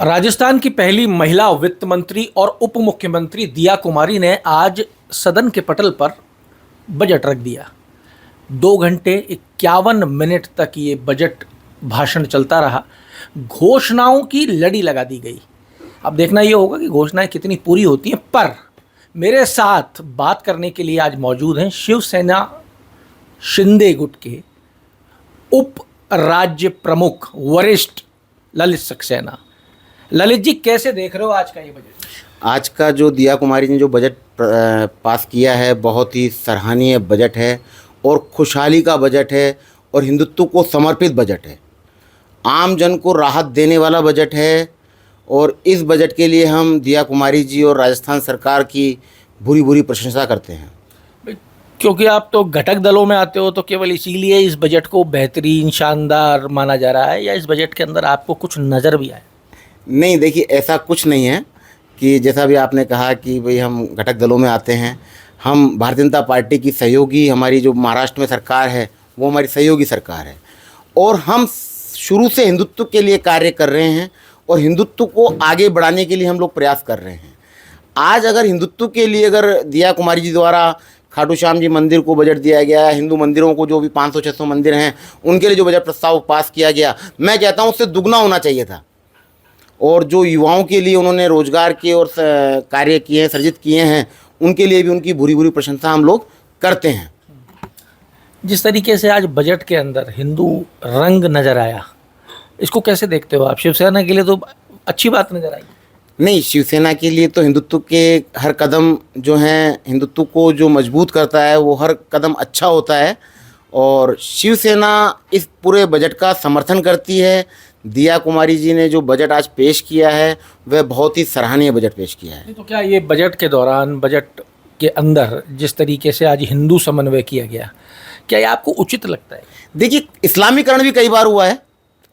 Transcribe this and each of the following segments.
राजस्थान की पहली महिला वित्त मंत्री और उप मुख्यमंत्री दिया कुमारी ने आज सदन के पटल पर बजट रख दिया। 2 घंटे 51 मिनट तक ये बजट भाषण चलता रहा। घोषणाओं की लड़ी लगा दी गई। अब देखना ये होगा कि घोषणाएं कितनी पूरी होती हैं। पर मेरे साथ बात करने के लिए आज मौजूद हैं शिवसेना शिंदे गुट के उप राज्य प्रमुख वरिष्ठ ललित सक्सेना। ललित जी, कैसे देख रहे हो आज का ये बजट? आज का जो दिया कुमारी ने जो बजट पास किया है, बहुत ही सराहनीय बजट है और खुशहाली का बजट है और हिंदुत्व को समर्पित बजट है। आम जन को राहत देने वाला बजट है और इस बजट के लिए हम दिया कुमारी जी और राजस्थान सरकार की भूरी भूरी प्रशंसा करते हैं। क्योंकि आप तो घटक दलों में आते हो, तो केवल इसीलिए इस बजट को बेहतरीन, शानदार माना जा रहा है, या इस बजट के अंदर आपको कुछ नज़र भी आए? नहीं, देखिए, ऐसा कुछ नहीं है कि जैसा भी आपने कहा कि भाई हम घटक दलों में आते हैं। हम भारतीय जनता पार्टी की सहयोगी, हमारी जो महाराष्ट्र में सरकार है वो हमारी सहयोगी सरकार है और हम शुरू से हिंदुत्व के लिए कार्य कर रहे हैं और हिंदुत्व को आगे बढ़ाने के लिए हम लोग प्रयास कर रहे हैं। आज अगर हिंदुत्व के लिए अगर दिया कुमारी जी द्वारा खाटू श्याम जी मंदिर को बजट दिया गया, हिंदू मंदिरों को जो भी 500-600 मंदिर हैं उनके लिए जो बजट प्रस्ताव पास किया गया, मैं कहता हूँ उससे दुगना होना चाहिए था। और जो युवाओं के लिए उन्होंने रोजगार के और कार्य किए हैं, सर्जित किए हैं, उनके लिए भी उनकी भूरी भूरी प्रशंसा हम लोग करते हैं। जिस तरीके से आज बजट के अंदर हिंदू रंग नज़र आया, इसको कैसे देखते हो आप? शिवसेना के लिए तो अच्छी बात नज़र आई। नहीं, शिवसेना के लिए तो हिंदुत्व के हर कदम जो हैं, हिंदुत्व को जो मजबूत करता है वो हर कदम अच्छा होता है और शिवसेना इस पूरे बजट का समर्थन करती है। दिया कुमारी जी ने जो बजट आज पेश किया है वह बहुत ही सराहनीय बजट पेश किया है। तो क्या ये बजट के दौरान, बजट के अंदर जिस तरीके से आज हिंदू समन्वय किया गया, क्या ये आपको उचित लगता है? देखिए, इस्लामीकरण भी कई बार हुआ है।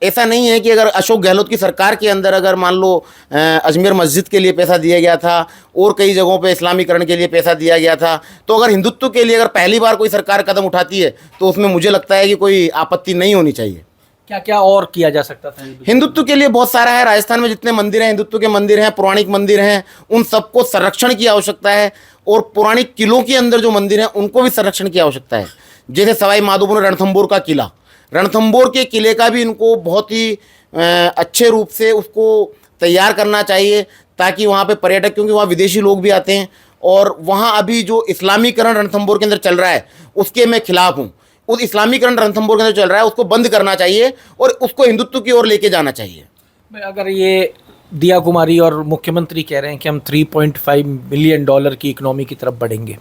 ऐसा नहीं है कि अगर अशोक गहलोत की सरकार के अंदर अगर मान लो अजमेर मस्जिद के लिए पैसा दिया गया था और कई जगहों पे इस्लामीकरण के लिए पैसा दिया गया था, तो अगर हिंदुत्व के लिए अगर पहली बार कोई सरकार कदम उठाती है तो उसमें मुझे लगता है कि कोई आपत्ति नहीं होनी चाहिए। क्या क्या और किया जा सकता था? हिंदुत्व के लिए बहुत सारा है। राजस्थान में जितने मंदिर हैं, हिंदुत्व के मंदिर हैं, पौराणिक मंदिर हैं, उन सबको संरक्षण की आवश्यकता है और पौराणिक किलों के अंदर जो मंदिर हैं उनको भी संरक्षण की आवश्यकता है। जैसे सवाई माधोपुर रणथंबोर का किला, रणथंबोर के किले का भी इनको बहुत ही अच्छे रूप से उसको तैयार करना चाहिए ताकि वहाँ पे पर्यटक, क्योंकि वहाँ विदेशी लोग भी आते हैं और वहाँ अभी जो इस्लामीकरण रणथंबोर के अंदर चल रहा है उसके मैं खिलाफ हूँ। उस इस्लामीकरण रणथंबोर के अंदर चल रहा है उसको बंद करना चाहिए और उसको हिंदुत्व की ओर लेके जाना चाहिए। अगर ये दिया कुमारी और मुख्यमंत्री कह रहे हैं कि हम $3.5 बिलियन की इकोनॉमी की तरफ बढ़ेंगे,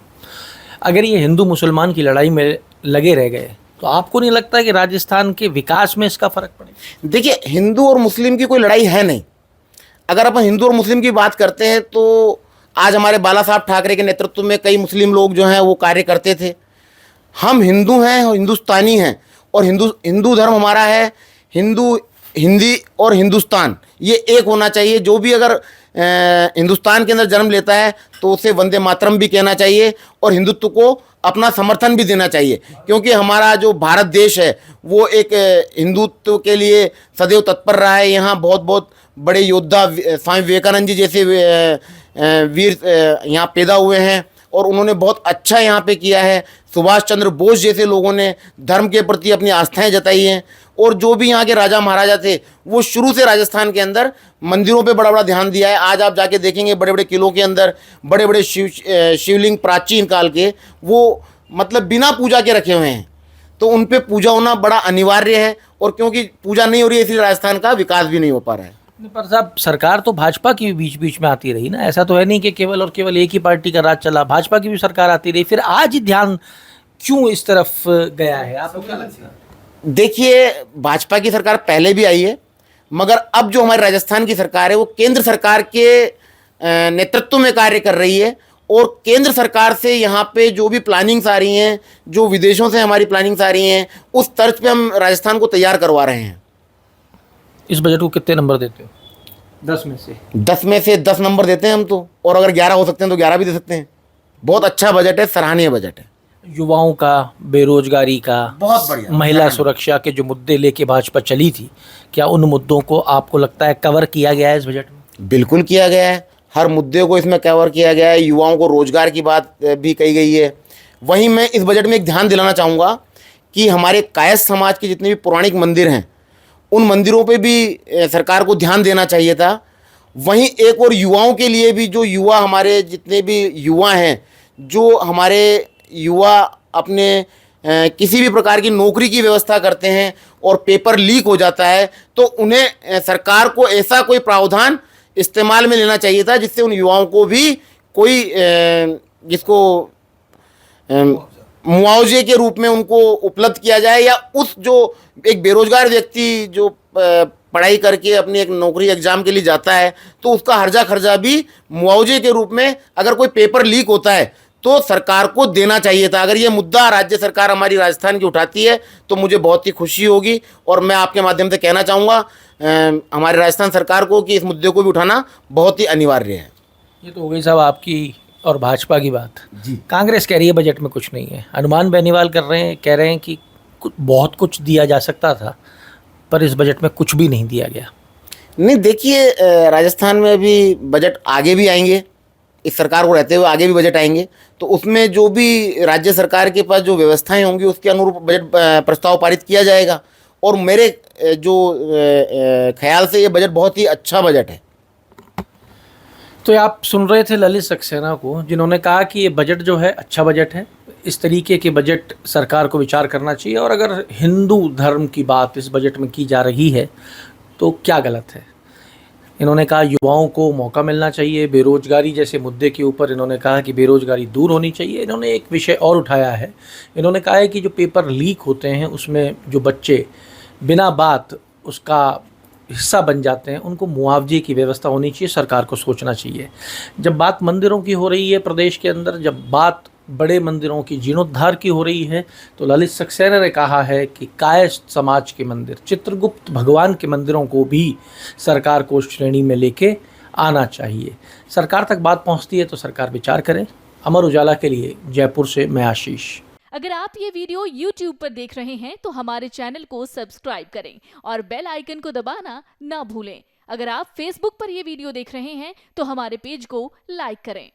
अगर ये हिंदू मुसलमान की लड़ाई में लगे रह गए तो आपको नहीं लगता कि राजस्थान के विकास में इसका फर्क पड़ेगा? देखिए, हिंदू और मुस्लिम की कोई लड़ाई है नहीं। अगर अपन हिंदू और मुस्लिम की बात करते हैं तो आज हमारे बाला साहब ठाकरे के नेतृत्व में कई मुस्लिम लोग जो हैं वो कार्य करते थे। हम हिंदू हैं और हिंदुस्तानी हैं और हिंदू धर्म हमारा है। हिंदी और हिंदुस्तान ये एक होना चाहिए। जो भी अगर हिंदुस्तान के अंदर जन्म लेता है तो उसे वंदे मातरम भी कहना चाहिए और हिंदुत्व को अपना समर्थन भी देना चाहिए, क्योंकि हमारा जो भारत देश है वो एक हिंदुत्व के लिए सदैव तत्पर रहा है। यहाँ बहुत बहुत बड़े योद्धा, स्वामी विवेकानंद जी जैसे वीर यहाँ पैदा हुए हैं और उन्होंने बहुत अच्छा यहाँ पे किया है। सुभाष चंद्र बोस जैसे लोगों ने धर्म के प्रति अपनी आस्थाएं जताई हैं और जो भी यहाँ के राजा महाराजा थे वो शुरू से राजस्थान के अंदर मंदिरों पे बड़ा बड़ा ध्यान दिया है। आज आप जाके देखेंगे बड़े बड़े किलों के अंदर बड़े बड़े शिवलिंग प्राचीन काल के वो मतलब बिना पूजा के रखे हुए हैं, तो उन पे पूजा होना बड़ा अनिवार्य है और क्योंकि पूजा नहीं हो रही है इसलिए राजस्थान का विकास भी नहीं हो पा रहा है। पर साहब, सरकार तो भाजपा की बीच बीच में आती रही ना, ऐसा तो है नहीं कि केवल और केवल एक ही पार्टी का राज चला। भाजपा की भी सरकार आती रही, फिर आज ही ध्यान क्यों इस तरफ गया है? आपको क्या लगता है? देखिए, भाजपा की सरकार पहले भी आई है, मगर अब जो हमारे राजस्थान की सरकार है वो केंद्र सरकार के नेतृत्व में कार्य कर रही है और केंद्र सरकार से यहाँ पे जो भी प्लानिंग्स आ रही हैं, जो विदेशों से हमारी प्लानिंग्स आ रही हैं, उस तर्ज पे हम राजस्थान को तैयार करवा रहे हैं। इस बजट को कितने नंबर देते हो? 10 में से? 10 में से 10 नंबर देते हैं हम तो, और अगर 11 हो सकते हैं तो 11 भी दे सकते हैं। बहुत अच्छा बजट है, सराहनीय बजट है। युवाओं का, बेरोजगारी का, बहुत बढ़िया, महिला सुरक्षा के जो मुद्दे लेके भाजपा चली थी, क्या उन मुद्दों को आपको लगता है कवर किया गया है इस बजट में? बिल्कुल किया गया है, हर मुद्दे को इसमें कवर किया गया है। युवाओं को रोजगार की बात भी कही गई है। वहीं मैं इस बजट में एक ध्यान दिलाना चाहूँगा कि हमारे कायस्थ समाज के जितने भी पौराणिक मंदिर हैं, उन मंदिरों पे भी सरकार को ध्यान देना चाहिए था। वहीं एक और युवाओं के लिए भी, जो युवा हमारे जितने भी युवा हैं, जो हमारे युवा अपने किसी भी प्रकार की नौकरी की व्यवस्था करते हैं और पेपर लीक हो जाता है, तो उन्हें सरकार को ऐसा कोई प्रावधान इस्तेमाल में लेना चाहिए था जिससे उन युवाओं को भी कोई जिसको मुआवजे के रूप में उनको उपलब्ध किया जाए, या उस जो एक बेरोजगार व्यक्ति जो पढ़ाई करके अपनी एक नौकरी एग्जाम के लिए जाता है, तो उसका हर्जा खर्जा भी मुआवजे के रूप में अगर कोई पेपर लीक होता है तो सरकार को देना चाहिए था। अगर ये मुद्दा राज्य सरकार हमारी राजस्थान की उठाती है तो मुझे बहुत ही खुशी होगी, और मैं आपके माध्यम से कहना चाहूँगा हमारे राजस्थान सरकार को कि इस मुद्दे को भी उठाना बहुत ही अनिवार्य है। ये तो हो गई साहब आपकी और भाजपा की बात जी। कांग्रेस कह रही है बजट में कुछ नहीं है। हनुमान बेनीवाल कह रहे हैं कि बहुत कुछ दिया जा सकता था, पर इस बजट में कुछ भी नहीं दिया गया। नहीं, देखिए, राजस्थान में अभी बजट आगे भी आएंगे, इस सरकार को रहते हुए आगे भी बजट आएंगे, तो उसमें जो भी राज्य सरकार के पास जो व्यवस्थाएं होंगी उसके अनुरूप बजट प्रस्ताव पारित किया जाएगा। और मेरे जो ख्याल से ये बजट बहुत ही अच्छा बजट है। तो आप सुन रहे थे ललित सक्सेना को, जिन्होंने कहा कि ये बजट जो है अच्छा बजट है, इस तरीके के बजट सरकार को विचार करना चाहिए, और अगर हिंदू धर्म की बात इस बजट में की जा रही है तो क्या गलत है। इन्होंने कहा युवाओं को मौका मिलना चाहिए, बेरोजगारी जैसे मुद्दे के ऊपर इन्होंने कहा कि बेरोजगारी दूर होनी चाहिए। इन्होंने एक विषय और उठाया है, इन्होंने कहा है कि जो पेपर लीक होते हैं उसमें जो बच्चे बिना बात उसका हिस्सा बन जाते हैं, उनको मुआवजे की व्यवस्था होनी चाहिए, सरकार को सोचना चाहिए। जब बात मंदिरों की हो रही है प्रदेश के अंदर, जब बात बड़े मंदिरों की जीर्णोद्धार की हो रही है, तो ललित सक्सेना ने कहा है कि कायस्थ समाज के मंदिर, चित्रगुप्त भगवान के मंदिरों को भी सरकार को उस श्रेणी में लेके आना चाहिए। सरकार तक बात पहुंचती है तो सरकार विचार करे। अमर उजाला के लिए जयपुर से मैं आशीष। अगर आप ये वीडियो YouTube पर देख रहे हैं तो हमारे चैनल को सब्सक्राइब करें और बेल आइकन को दबाना ना भूलें। अगर आप Facebook पर ये वीडियो देख रहे हैं तो हमारे पेज को लाइक करें।